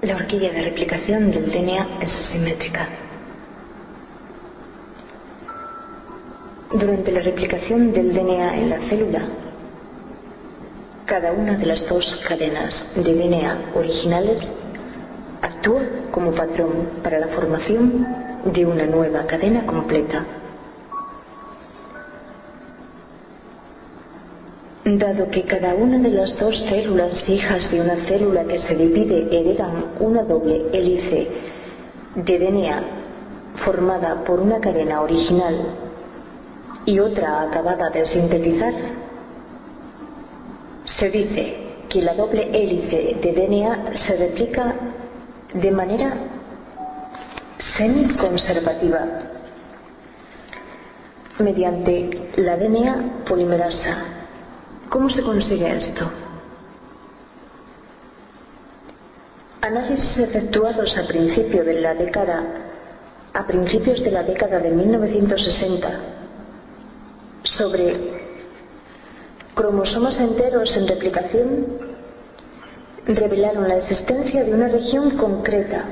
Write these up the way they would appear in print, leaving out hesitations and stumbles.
La horquilla de replicación del DNA es asimétrica. Durante la replicación del DNA en la célula, cada una de las dos cadenas de DNA originales actúa como patrón para la formación de una nueva cadena completa. Dado que cada una de las dos células hijas de una célula que se divide heredan una doble hélice de DNA formada por una cadena original y otra acabada de sintetizar, se dice que la doble hélice de DNA se replica de manera semiconservativa mediante la DNA polimerasa. ¿Cómo se consigue esto? Análisis efectuados a principios de la década de 1960 sobre cromosomas enteros en replicación revelaron la existencia de una región concreta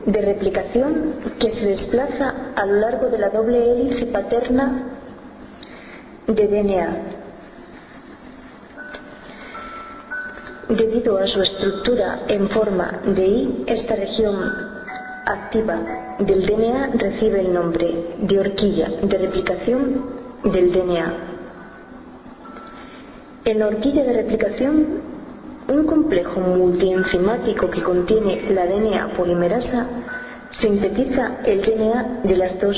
de replicación que se desplaza a lo largo de la doble hélice paterna de DNA. Debido a su estructura en forma de I, esta región activa del DNA recibe el nombre de horquilla de replicación del DNA. En la horquilla de replicación, un complejo multienzimático que contiene la DNA polimerasa sintetiza el DNA de las dos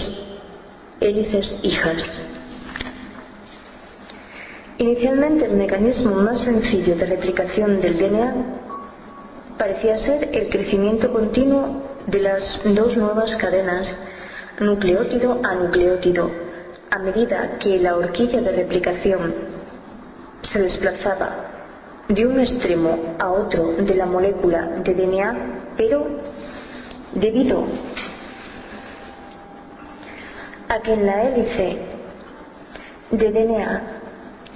hélices hijas. Inicialmente, el mecanismo más sencillo de replicación del DNA parecía ser el crecimiento continuo de las dos nuevas cadenas, nucleótido a nucleótido, a medida que la horquilla de replicación se desplazaba de un extremo a otro de la molécula de DNA, pero debido a que en la hélice de DNA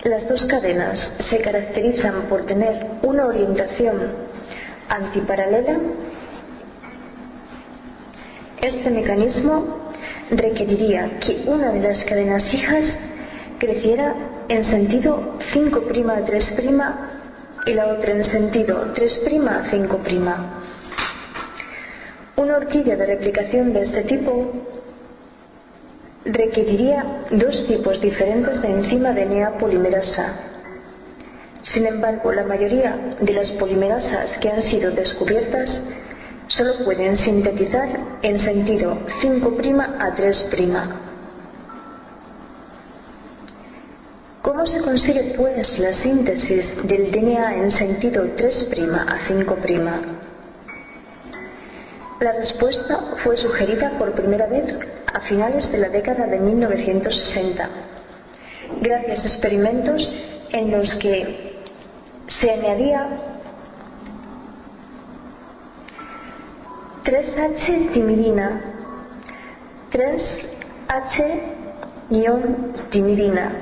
las dos cadenas se caracterizan por tener una orientación antiparalela, este mecanismo requeriría que una de las cadenas hijas creciera en sentido 5' a 3' y la otra en sentido 3' a 5'. Una horquilla de replicación de este tipo requeriría dos tipos diferentes de enzima DNA polimerasa. Sin embargo, la mayoría de las polimerasas que han sido descubiertas solo pueden sintetizar en sentido 5' a 3'. ¿Cómo se consigue, pues, la síntesis del DNA en sentido 3' a 5'? La respuesta fue sugerida por primera vez a finales de la década de 1960, gracias a experimentos en los que se añadía 3H-timidina, 3H-timidina,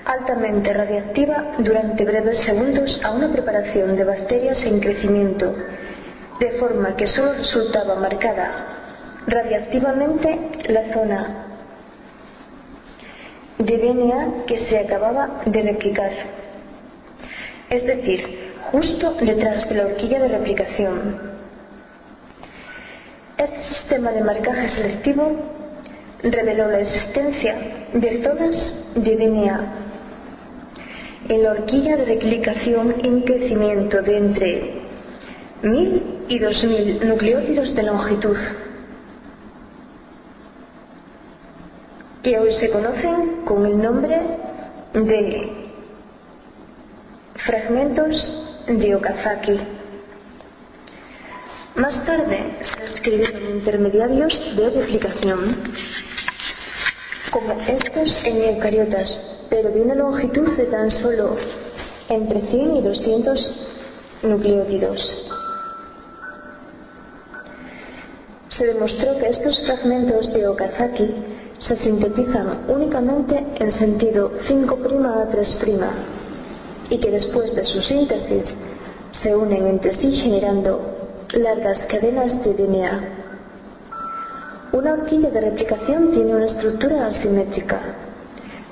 altamente radiactiva durante breves segundos a una preparación de bacterias en crecimiento, de forma que solo resultaba marcada radiactivamente la zona de DNA que se acababa de replicar, es decir, justo detrás de la horquilla de replicación. Este sistema de marcaje selectivo reveló la existencia de zonas de DNA en la horquilla de replicación en crecimiento de entre 1000 y 2000 nucleótidos de longitud, que hoy se conocen con el nombre de fragmentos de Okazaki. Más tarde se describieron intermediarios de replicación, como estos en eucariotas, pero de una longitud de tan solo entre 100 y 200 nucleótidos. Se demostró que estos fragmentos de Okazaki se sintetizan únicamente en sentido 5' a 3' y que después de su síntesis se unen entre sí generando largas cadenas de DNA. Una horquilla de replicación tiene una estructura asimétrica.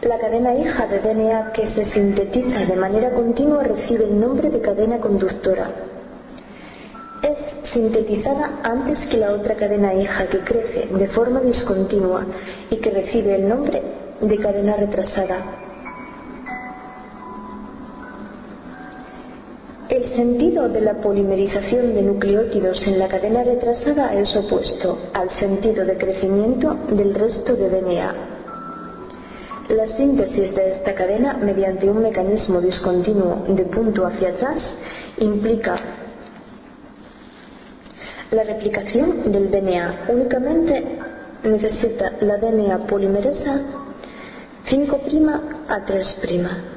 La cadena hija de DNA que se sintetiza de manera continua recibe el nombre de cadena conductora. Es sintetizada antes que la otra cadena hija que crece de forma discontinua y que recibe el nombre de cadena retrasada. El sentido de la polimerización de nucleótidos en la cadena retrasada es opuesto al sentido de crecimiento del resto de DNA. La síntesis de esta cadena mediante un mecanismo discontinuo de punto hacia atrás implica la replicación del DNA. Únicamente necesita la DNA polimerasa 5' a 3'.